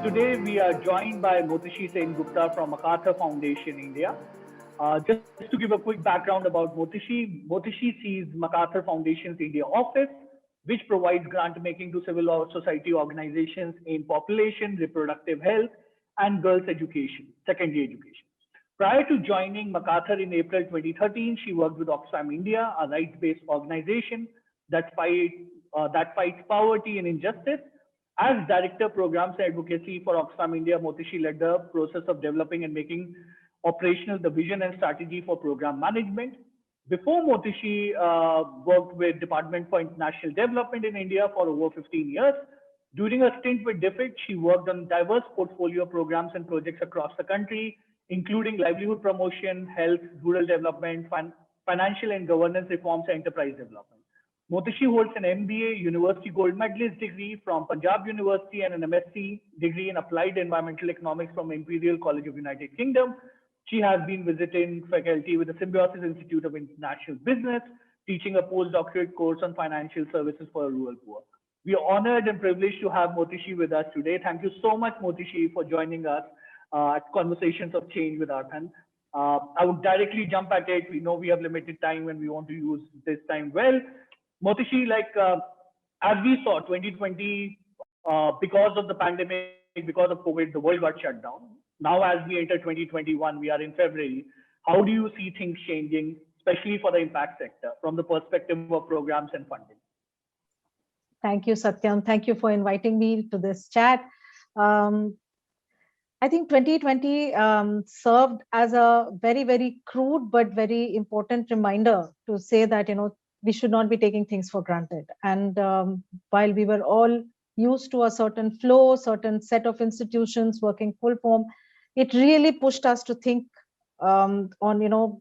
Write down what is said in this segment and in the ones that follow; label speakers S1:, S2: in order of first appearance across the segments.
S1: Today we are joined by Motishi Sen Gupta from MacArthur Foundation India. Just to give a quick background about Motishi sees MacArthur Foundation's India office, which provides grant making to civil society organizations in population, reproductive health, and girls' education, secondary education. Prior to joining MacArthur in April 2013, she worked with Oxfam India, a rights-based organization that fights poverty and injustice. As Director Programs and Advocacy for Oxfam India, Motishi led the process of developing and making operational the vision and strategy for program management. Before Motishi worked with Department for International Development in India for over 15 years. During a stint with DFID, she worked on diverse portfolio programs and projects across the country, including livelihood promotion, health, rural development, financial and governance reforms, and enterprise development. Motishi holds an MBA University Gold Medalist degree from Punjab University and an MSc degree in Applied Environmental Economics from Imperial College of United Kingdom. She has been visiting faculty with the Symbiosis Institute of International Business, teaching a postdoctorate course on financial services for rural poor. We are honored and privileged to have Motishi with us today. Thank you so much, Motishi, for joining us at Conversations of Change with Arthan. I would directly jump at it. We know we have limited time and we want to use this time well. Motishi, as we saw 2020, because of the pandemic, because of COVID, the world got shut down. Now, as we enter 2021, we are in February. How do you see things changing, especially for the impact sector, from the perspective of programs and funding?
S2: Thank you, Satyam. Thank you for inviting me to this chat. I think 2020 served as a very, very crude but very important reminder to say that, we should not be taking things for granted. And while we were all used to a certain flow, certain set of institutions working full form, it really pushed us to think on,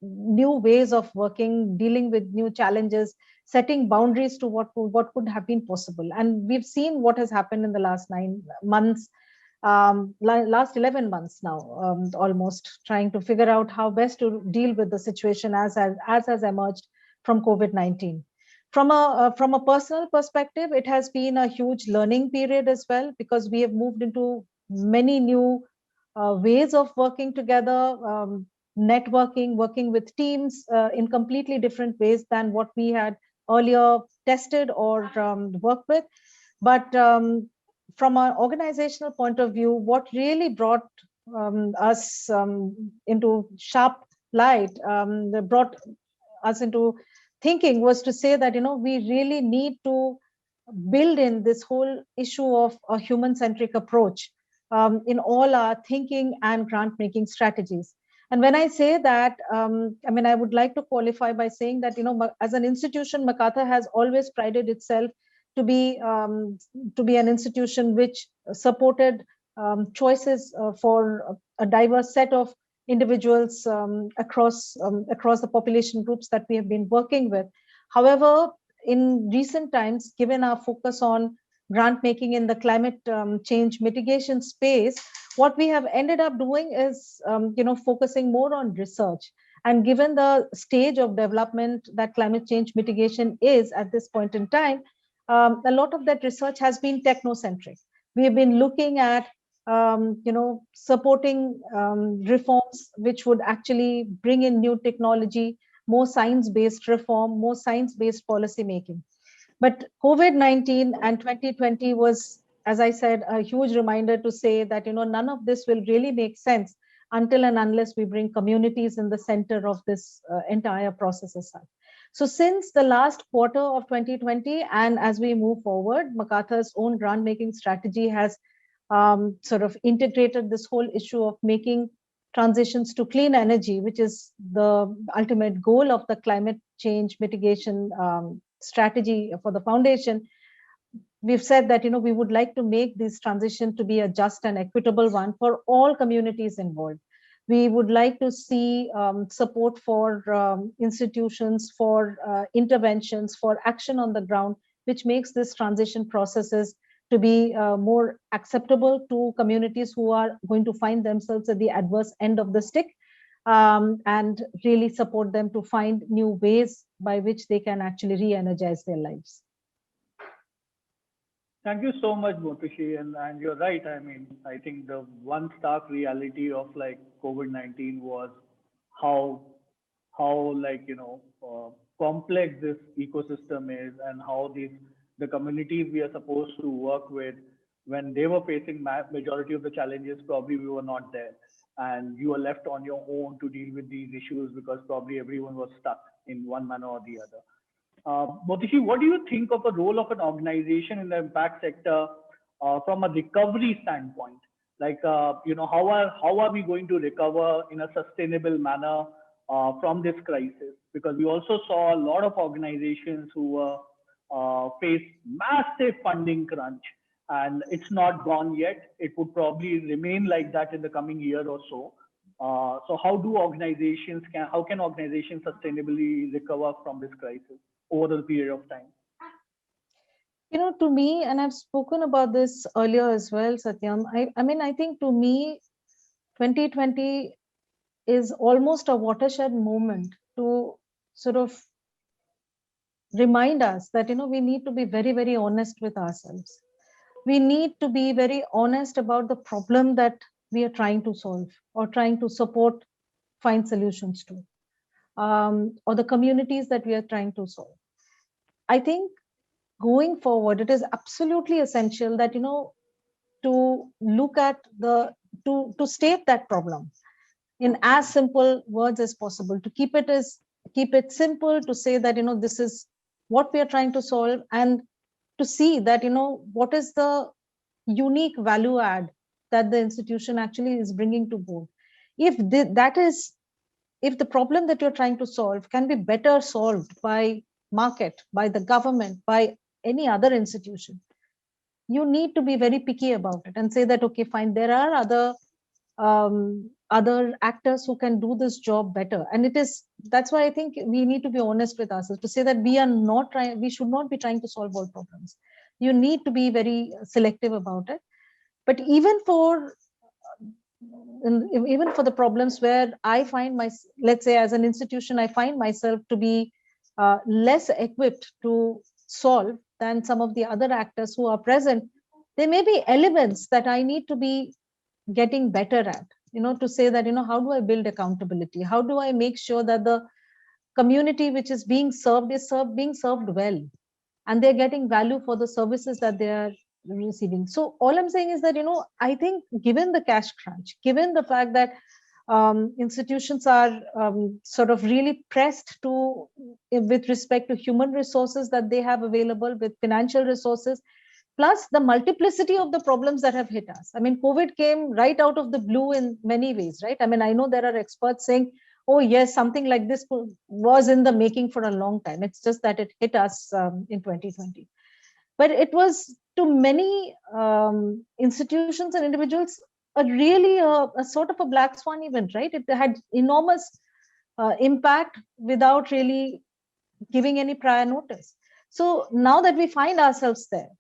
S2: new ways of working, dealing with new challenges, setting boundaries to what could have been possible. And we've seen what has happened in the last 9 months, last 11 months now, almost trying to figure out how best to deal with the situation as has emerged from COVID-19. From a personal perspective, it has been a huge learning period as well, because we have moved into many new ways of working together, networking, working with teams in completely different ways than what we had earlier tested or worked with. But from an organizational point of view, what really brought us into sharp light, brought us into thinking, was to say that, we really need to build in this whole issue of a human-centric approach in all our thinking and grant-making strategies. And when I say that, I would like to qualify by saying that, as an institution, MacArthur has always prided itself to be an institution which supported choices for a diverse set of individuals across the population groups that we have been working with. However, in recent times, given our focus on grant making in the climate change mitigation space, what we have ended up doing is, focusing more on research. And given the stage of development that climate change mitigation is at this point in time, a lot of that research has been technocentric. We have been looking at supporting reforms which would actually bring in new technology, more science-based reform, more science-based policy making. But COVID-19 and 2020 was, as I said, a huge reminder to say that, none of this will really make sense until and unless we bring communities in the center of this entire process as such. So since the last quarter of 2020, and as we move forward, MacArthur's own grant-making strategy has sort of integrated this whole issue of making transitions to clean energy, which is the ultimate goal of the climate change mitigation strategy for the foundation. We've said that, we would like to make this transition to be a just and equitable one for all communities involved. We would like to see support for institutions, for interventions, for action on the ground, which makes this transition processes to be more acceptable to communities who are going to find themselves at the adverse end of the stick. and really support them to find new ways by which they can actually re-energize their lives.
S1: Thank you so much, Motishi. And you're right. I mean, I think the one stark reality of like COVID-19 was how complex this ecosystem is, and how the communities we are supposed to work with, when they were facing majority of the challenges, probably we were not there, and you were left on your own to deal with these issues because probably everyone was stuck in one manner or the other. Motishi, what do you think of the role of an organization in the impact sector from a recovery standpoint? Like, how are we going to recover in a sustainable manner from this crisis? Because we also saw a lot of organizations who faced massive funding crunch, and it's not gone yet. It would probably remain like that in the coming year or so. So how can organizations sustainably recover from this crisis over the period of time?
S2: To me, and I've spoken about this earlier as well, Satyam, I mean, I think to me, 2020 is almost a watershed moment to sort of remind us that, we need to be very, very honest with ourselves. We need to be very honest about the problem that we are trying to solve or trying to support, find solutions to, or the communities that we are trying to solve. I think going forward, it is absolutely essential that, to look at to state that problem in as simple words as possible, to keep it simple, to say that, this is what we are trying to solve, and to see that, what is the unique value add that the institution actually is bringing to board. If that is, if the problem that you're trying to solve can be better solved by market, by the government, by any other institution, you need to be very picky about it and say that, okay, fine, there are other actors who can do this job better. And that's why I think we need to be honest with ourselves to say that we should not be trying to solve all problems. You need to be very selective about it. But even for the problems where I find let's say as an institution, I find myself to be less equipped to solve than some of the other actors who are present, there may be elements that I need to be getting better at, to say that, how do I build accountability? How do I make sure that the community which is being served is being served well, and they're getting value for the services that they are receiving? So all I'm saying is that, I think given the cash crunch, given the fact that institutions are sort of really pressed to, with respect to human resources that they have available, with financial resources, plus the multiplicity of the problems that have hit us. I mean, COVID came right out of the blue in many ways, right? I mean, I know there are experts saying, oh yes, something like this was in the making for a long time. It's just that it hit us in 2020. But it was, to many institutions and individuals, really a sort of a black swan event, right? It had enormous impact without really giving any prior notice. So now that we find ourselves there,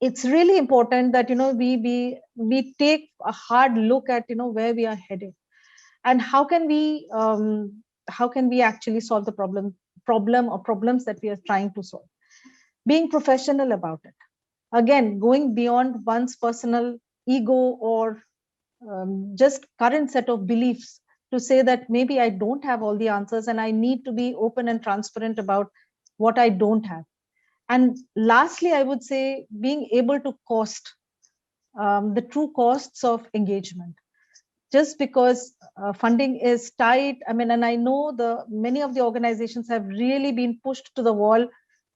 S2: it's really important that, we take a hard look at, where we are headed, and how can we actually solve the problem or problems that we are trying to solve, being professional about it, again going beyond one's personal ego or just current set of beliefs, to say that maybe I don't have all the answers and I need to be open and transparent about what I don't have. And lastly, I would say being able to cost the true costs of engagement. Just because funding is tight, I mean, and I know many of the organizations have really been pushed to the wall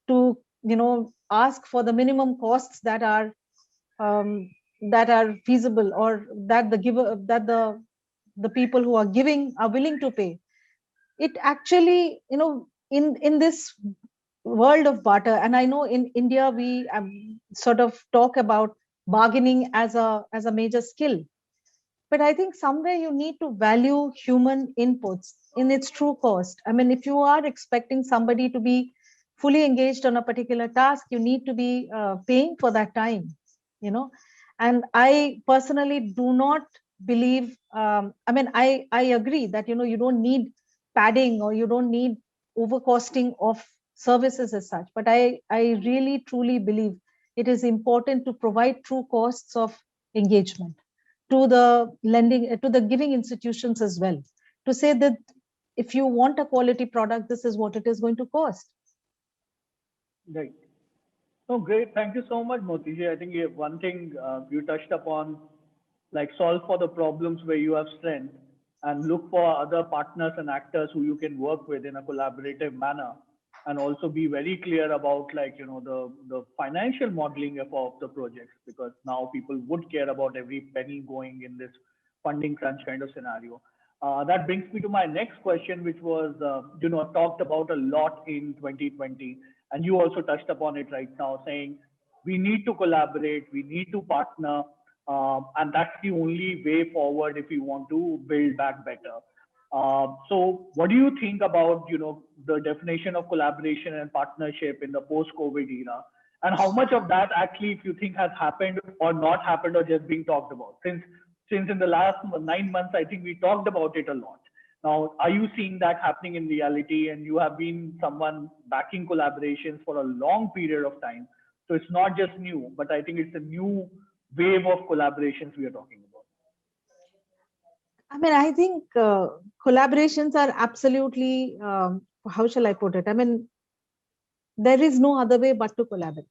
S2: to, ask for the minimum costs that are feasible, or that the people who are giving are willing to pay. It actually, in this world of barter, and I know in India we sort of talk about bargaining as a major skill, but I think somewhere you need to value human inputs in its true cost. I mean, if you are expecting somebody to be fully engaged on a particular task, you need to be paying for that time, and I personally do not believe, I agree that, you don't need padding, or you don't need overcosting of services as such. But I really truly believe it is important to provide true costs of engagement to the lending, to the giving institutions as well, to say that if you want a quality product, this is what it is going to cost.
S1: Right. Oh, great. Thank you so much, Motiji. I think one thing you touched upon, like solve for the problems where you have strength and look for other partners and actors who you can work with in a collaborative manner, and also be very clear about, like, the financial modeling of the projects, because now people would care about every penny going in this funding crunch kind of scenario. That brings me to my next question, which was, talked about a lot in 2020, and you also touched upon it right now, saying we need to collaborate, we need to partner, and that's the only way forward if we want to build back better. So, what do you think about the definition of collaboration and partnership in the post-COVID era, and how much of that actually, if you think, has happened or not happened or just being talked about? Since in the last 9 months, I think we talked about it a lot. Now, are you seeing that happening in reality? And you have been someone backing collaborations for a long period of time. So it's not just new, but I think it's a new wave of collaborations we are talking about.
S2: I think collaborations are absolutely, how shall I put it? There is no other way but to collaborate.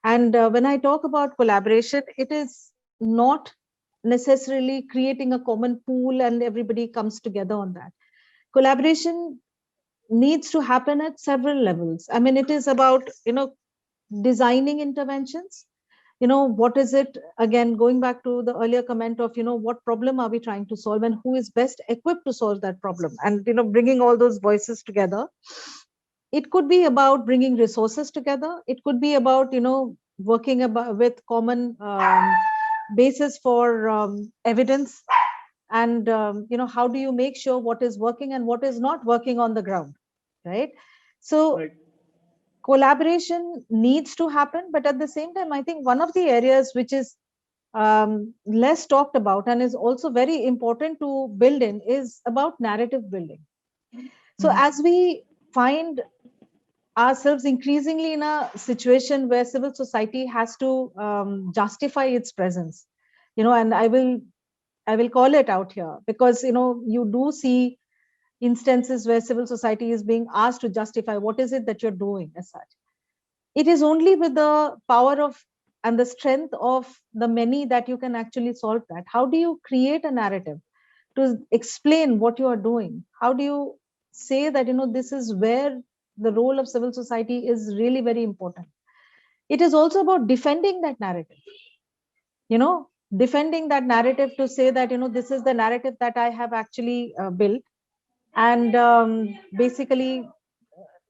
S2: And when I talk about collaboration, it is not necessarily creating a common pool and everybody comes together on that. Collaboration needs to happen at several levels. It is about, designing interventions. What is it, again, going back to the earlier comment of, what problem are we trying to solve and who is best equipped to solve that problem, and, bringing all those voices together. It could be about bringing resources together. It could be about, working about with common basis for evidence, and how do you make sure what is working and what is not working on the ground, right? So
S1: Right.
S2: collaboration needs to happen, but at the same time, I think one of the areas which is less talked about and is also very important to build in is about narrative building. So as we find ourselves increasingly in a situation where civil society has to justify its presence, and I will call it out here, because you do see instances where civil society is being asked to justify what is it that you're doing as such. It is only with the power of and the strength of the many that you can actually solve that. How do you create a narrative to explain what you are doing? How do you say that this is where the role of civil society is really very important? It is also about defending that narrative, you know defending that narrative, to say that this is the narrative that I have actually built, and basically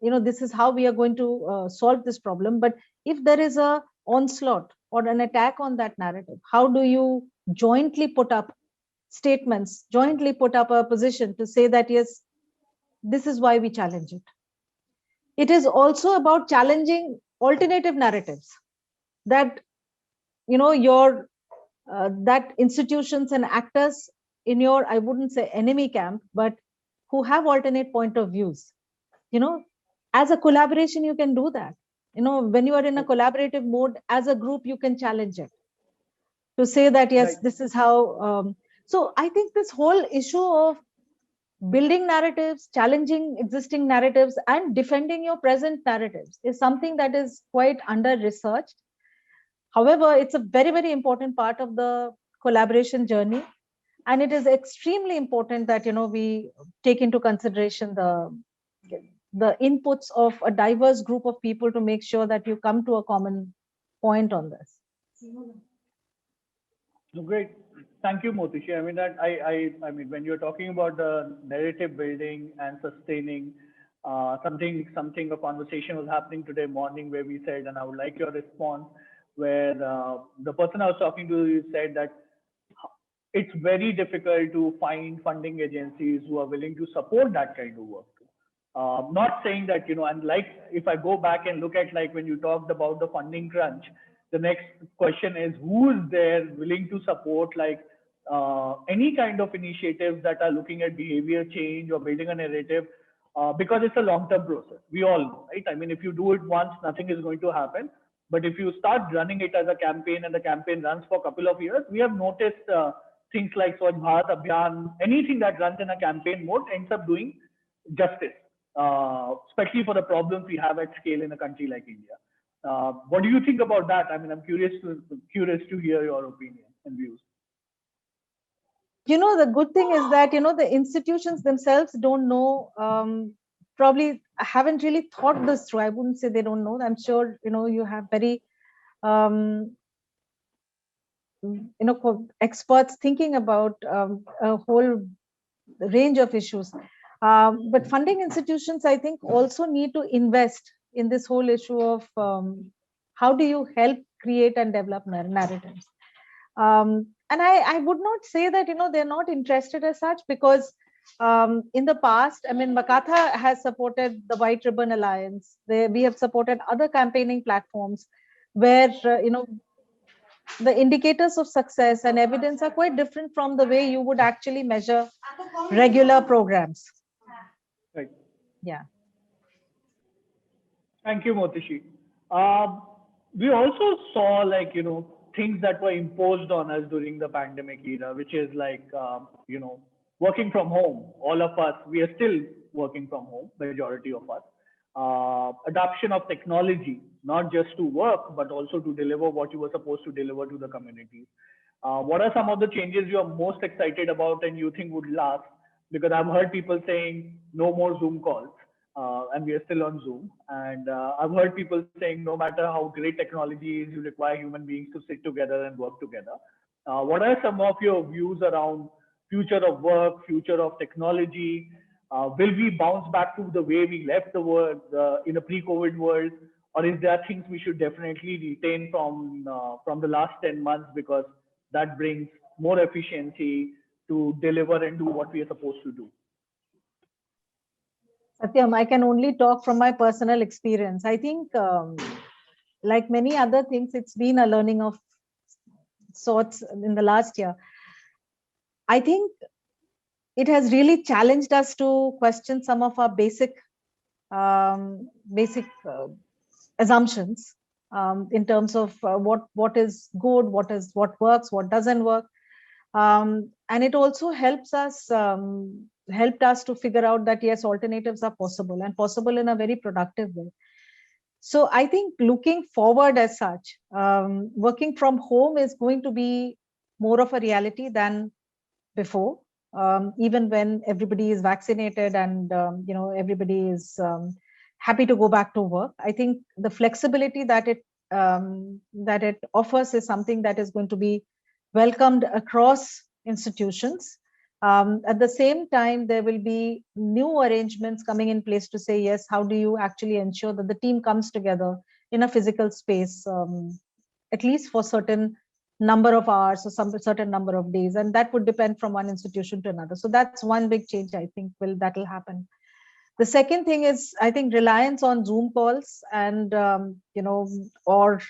S2: this is how we are going to solve this problem. But if there is a onslaught or an attack on that narrative, how do you jointly put up statements, jointly put up a position to say that yes, this is why we challenge it? It is also about challenging alternative narratives, that your that institutions and actors in your, I wouldn't say enemy camp, but who have alternate point of views. As a collaboration, you can do that. When you are in a collaborative mode as a group, you can challenge it to say that yes,
S1: Right.
S2: this is how. So I think this whole issue of building narratives, challenging existing narratives, and defending your present narratives is something that is quite under researched. However, it's a very, very important part of the collaboration journey, and it is extremely important that we take into consideration the inputs of a diverse group of people to make sure that you come to a common point on this.
S1: No, great. Thank you, Motishi. I mean that I mean, when you're talking about the narrative building and sustaining, something a conversation was happening today morning where we said, and I would like your response, where the person I was talking to said that it's very difficult to find funding agencies who are willing to support that kind of work. Not saying that, and like if I go back and look at, like when you talked about the funding crunch, the next question is who is there willing to support, like any kind of initiatives that are looking at behavior change or building a narrative, because it's a long-term process. We all know, right? I mean, if you do it once, nothing is going to happen. But if you start running it as a campaign and the campaign runs for a couple of years, we have noticed things like Swachh Bharat Abhiyan, anything that runs in a campaign mode ends up doing justice, especially for the problems we have at scale in a country like India. What do you think about that? I mean, I'm curious to hear your opinion and views.
S2: The good thing is that the institutions themselves don't know, probably haven't really thought this through. I wouldn't say they don't know. I'm sure you have very experts thinking about a whole range of issues, but funding institutions, I think, also need to invest in this whole issue of how do you help create and develop narratives. And I would not say that they're not interested as such, because in the past, I mean, Makatha has supported the White Ribbon Alliance. We have supported other campaigning platforms where the indicators of success and evidence are quite different from the way you would actually measure regular programs.
S1: Right.
S2: Yeah.
S1: Thank you, Motishi. We also saw, like, things that were imposed on us during the pandemic era, which is like, working from home. All of us, we are still working from home, majority of us. Adoption of technology, not just to work, but also to deliver what you were supposed to deliver to the community. What are some of the changes you are most excited about and you think would last? Because I've heard people saying no more Zoom calls, and we are still on Zoom. And I've heard people saying no matter how great technology is, you require human beings to sit together and work together. What are some of your views around future of work, future of technology? Will we bounce back to the way we left the world in a pre-COVID world, or is there things we should definitely retain from the last 10 months, because that brings more efficiency to deliver and do what we are supposed to do?
S2: Satyam, I can only talk from my personal experience. I think, like many other things, it's been a learning of sorts in the last year. I think it has really challenged us to question some of our basic assumptions in terms of what is good, what works, what doesn't work, and it also helped us to figure out that yes, alternatives are possible, and possible in a very productive way. So I think looking forward as such, working from home is going to be more of a reality than before. Even when everybody is vaccinated and everybody is happy to go back to work, I think the flexibility that it offers is something that is going to be welcomed across institutions. At the same time, there will be new arrangements coming in place to say, yes, how do you actually ensure that the team comes together in a physical space, at least for certain number of hours or some certain number of days, and that would depend from one institution to another. So that's one big change I think that will happen. The second thing is, I think reliance on Zoom calls and or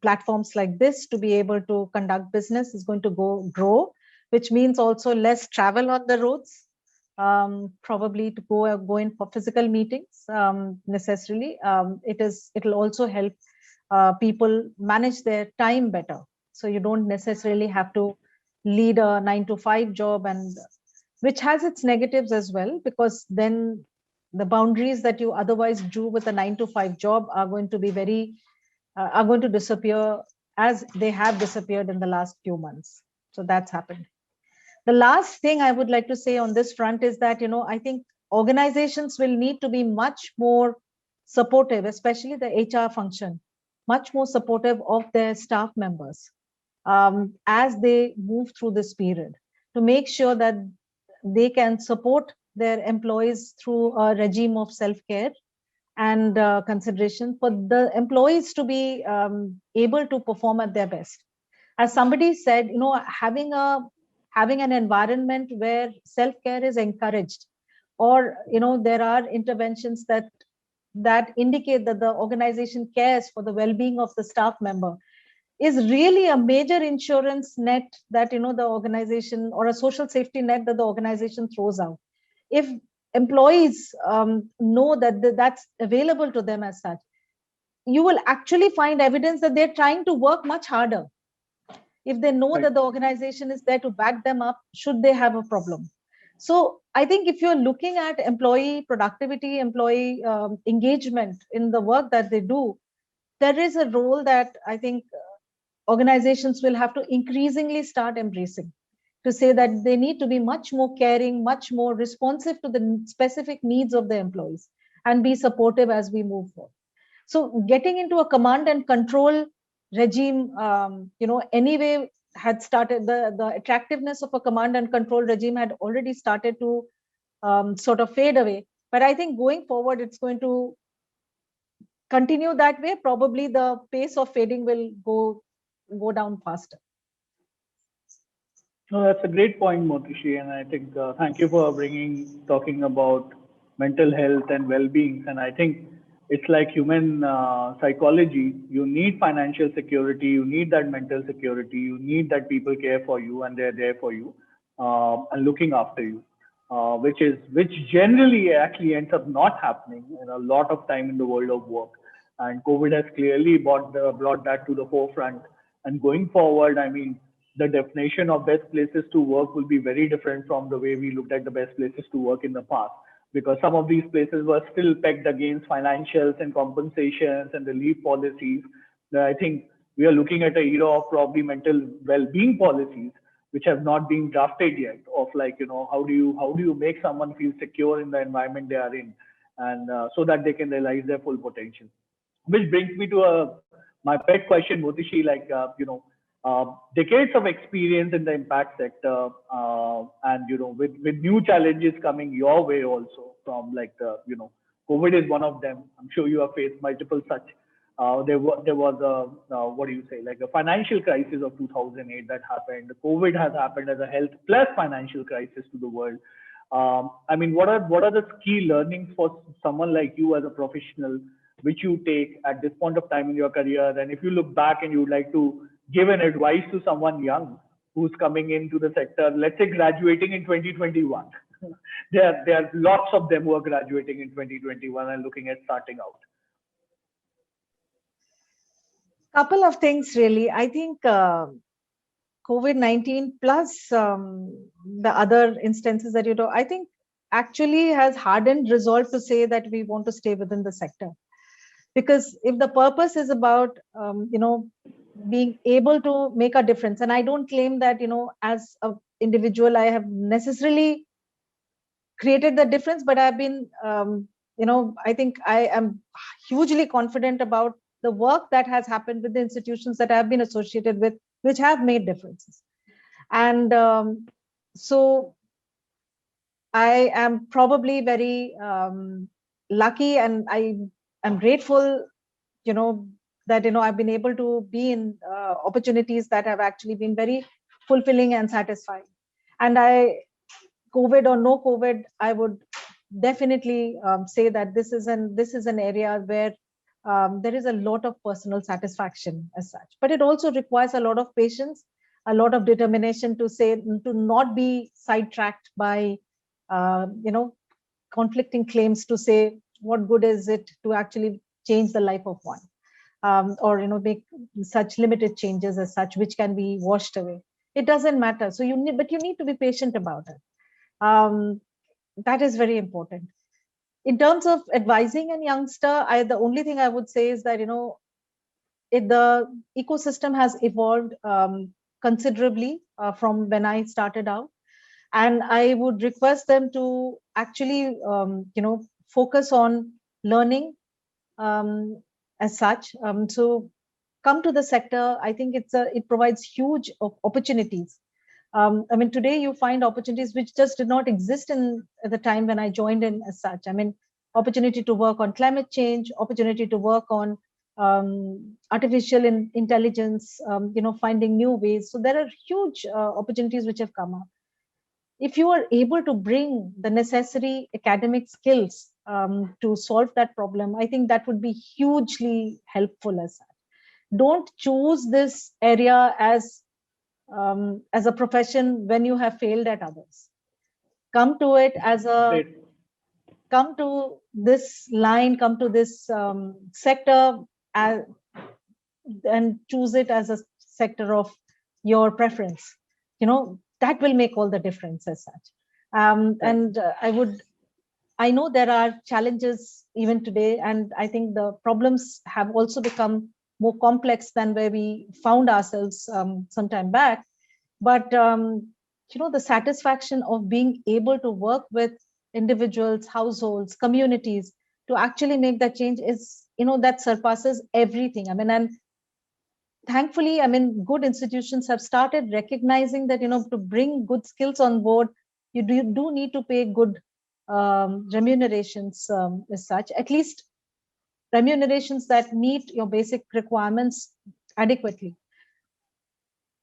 S2: platforms like this to be able to conduct business is going to grow, which means also less travel on the roads, probably to go in for physical meetings necessarily. It'll also help people manage their time better. So you don't necessarily have to lead a 9-to-5 job, and which has its negatives as well, because then the boundaries that you otherwise drew with a 9-to-5 job are going to disappear, as they have disappeared in the last few months. So that's happened. The last thing I would like to say on this front is that, I think organizations will need to be much more supportive, especially the HR function, much more supportive of their staff members as they move through this period, to make sure that they can support their employees through a regime of self-care and consideration for the employees to be able to perform at their best. As somebody said, having an environment where self-care is encouraged, or there are interventions that indicate that the organization cares for the well-being of the staff member, is really a major insurance net that the organization, or a social safety net that the organization throws out. If employees know that that's available to them as such, you will actually find evidence that they're trying to work much harder if they know
S1: Right.
S2: that the organization is there to back them up should they have a problem. So I think if you're looking at employee productivity, employee engagement in the work that they do, there is a role that I think organizations will have to increasingly start embracing, to say that they need to be much more caring, much more responsive to the specific needs of the employees, and be supportive as we move forward. So getting into a command and control regime, anyway, had started, the attractiveness of a command and control regime had already started to sort of fade away. But I think going forward, it's going to continue that way. Probably the pace of fading will go down faster.
S1: No, that's a great point, Motishi, and I think thank you for talking about mental health and well-being. And I think it's like human psychology. You need financial security, you need that mental security, you need that people care for you and they're there for you and looking after you, which generally actually ends up not happening in a lot of time in the world of work. And COVID has clearly brought that to the forefront. And going forward, I mean, the definition of best places to work will be very different from the way we looked at the best places to work in the past, because some of these places were still pegged against financials and compensations and the leave policies. I think we are looking at an era of probably mental well-being policies which have not been drafted yet, of like, how do you make someone feel secure in the environment they are in, and so that they can realize their full potential. Which brings me to my pet question, Motishi, like, decades of experience in the impact sector, and, with new challenges coming your way also from like COVID is one of them. I'm sure you have faced multiple such. There was what do you say, like a financial crisis of 2008 that happened. COVID has happened as a health plus financial crisis to the world. I mean, what are the key learnings for someone like you as a professional, which you take at this point of time in your career? And if you look back and you would like to give an advice to someone young who's coming into the sector, let's say graduating in 2021, there are lots of them who are graduating in 2021 and looking at starting out.
S2: Couple of things really. I think COVID-19 plus the other instances that I think actually has hardened resolve to say that we want to stay within the sector. Because if the purpose is about being able to make a difference, and I don't claim that as an individual I have necessarily created the difference, but I've been I think I am hugely confident about the work that has happened with the institutions that I've been associated with, which have made differences. And so I am probably very lucky, and I am grateful that I've been able to be in opportunities that have actually been very fulfilling and satisfying. And COVID or no COVID, I would definitely say that this is an area where there is a lot of personal satisfaction as such. But it also requires a lot of patience, a lot of determination to not be sidetracked by conflicting claims, to say what good is it to actually change the life of one, or make such limited changes as such which can be washed away. It doesn't matter. So you need to be patient about it. That is very important. In terms of advising a youngster, the only thing I would say is that the ecosystem has evolved considerably from when I started out, and I would request them to actually focus on learning as such. So come to the sector. I think it provides huge opportunities. I mean, today you find opportunities which just did not exist at the time when I joined in as such. I mean, opportunity to work on climate change, opportunity to work on artificial intelligence, finding new ways. So there are huge opportunities which have come up. If you are able to bring the necessary academic skills to solve that problem, I think that would be hugely helpful as such. don't choose this area as a profession when you have failed at others. Come to it as a,
S1: Great.
S2: come to this line, come to this sector as, and choose it as a sector of your preference. That will make all the difference as such.
S1: Right.
S2: And I know there are challenges even today, and I think the problems have also become more complex than where we found ourselves some time back. But the satisfaction of being able to work with individuals, households, communities to actually make that change is, that surpasses everything. I mean, and thankfully, I mean, good institutions have started recognizing that, to bring good skills on board, you do need to pay good remunerations as such, at least remunerations that meet your basic requirements adequately.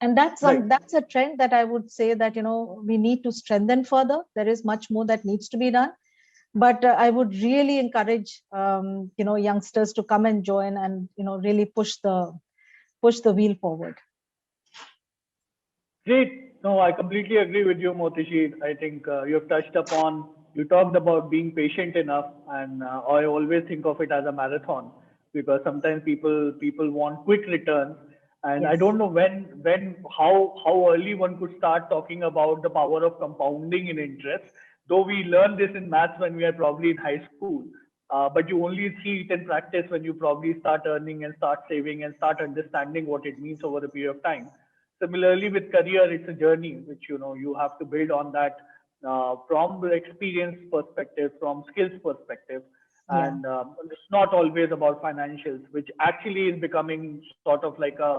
S2: And that's
S1: Right.
S2: that's a trend that I would say that, we need to strengthen further. There is much more that needs to be done. But I would really encourage, youngsters to come and join and, really push the wheel forward.
S1: Great. No, I completely agree with you, Motishi. I think you have touched upon, you talked about being patient enough, and I always think of it as a marathon because sometimes people want quick returns, and I
S2: Yes.
S1: don't know how early one could start talking about the power of compounding in interest. Though we learn this in maths when we are probably in high school, but you only see it in practice when you probably start earning and start saving and start understanding what it means over a period of time. Similarly, with career, it's a journey which you have to build on that from the experience perspective, from skills perspective,
S2: Yeah.
S1: and it's not always about financials, which actually is becoming sort of like a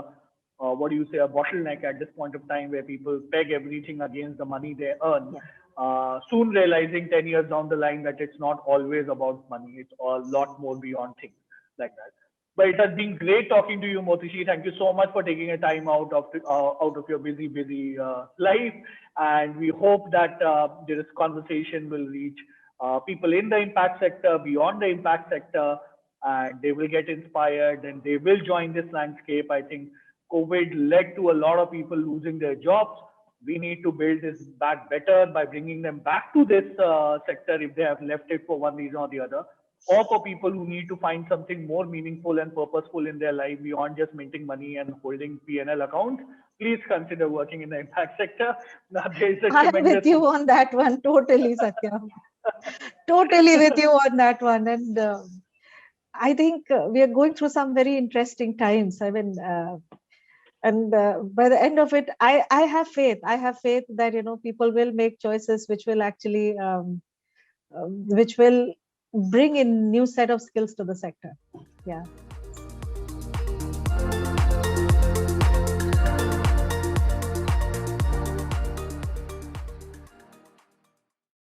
S1: what do you say, a bottleneck at this point of time, where people peg everything against the money they earn.
S2: Yeah.
S1: Soon realizing 10 years down the line that it's not always about money; it's a lot more beyond things like that. But it has been great talking to you, Motishi. Thank you so much for taking a time out of your busy life, and we hope that this conversation will reach people in the impact sector, beyond the impact sector, and they will get inspired and they will join this landscape. I think COVID led to a lot of people losing their jobs. We need to build this back better by bringing them back to this sector if they have left it for one reason or the other, or for people who need to find something more meaningful and purposeful in their life beyond just minting money and holding P&L accounts. Please consider working in the impact sector. Now, there is a
S2: I'm with
S1: tremendous
S2: you on that one. Totally, Satya. Totally with you on that one. And I think we are going through some very interesting times. I mean, and by the end of it, I have faith. I have faith that, people will make choices which will actually, which will bring in new set of skills to the sector. Yeah.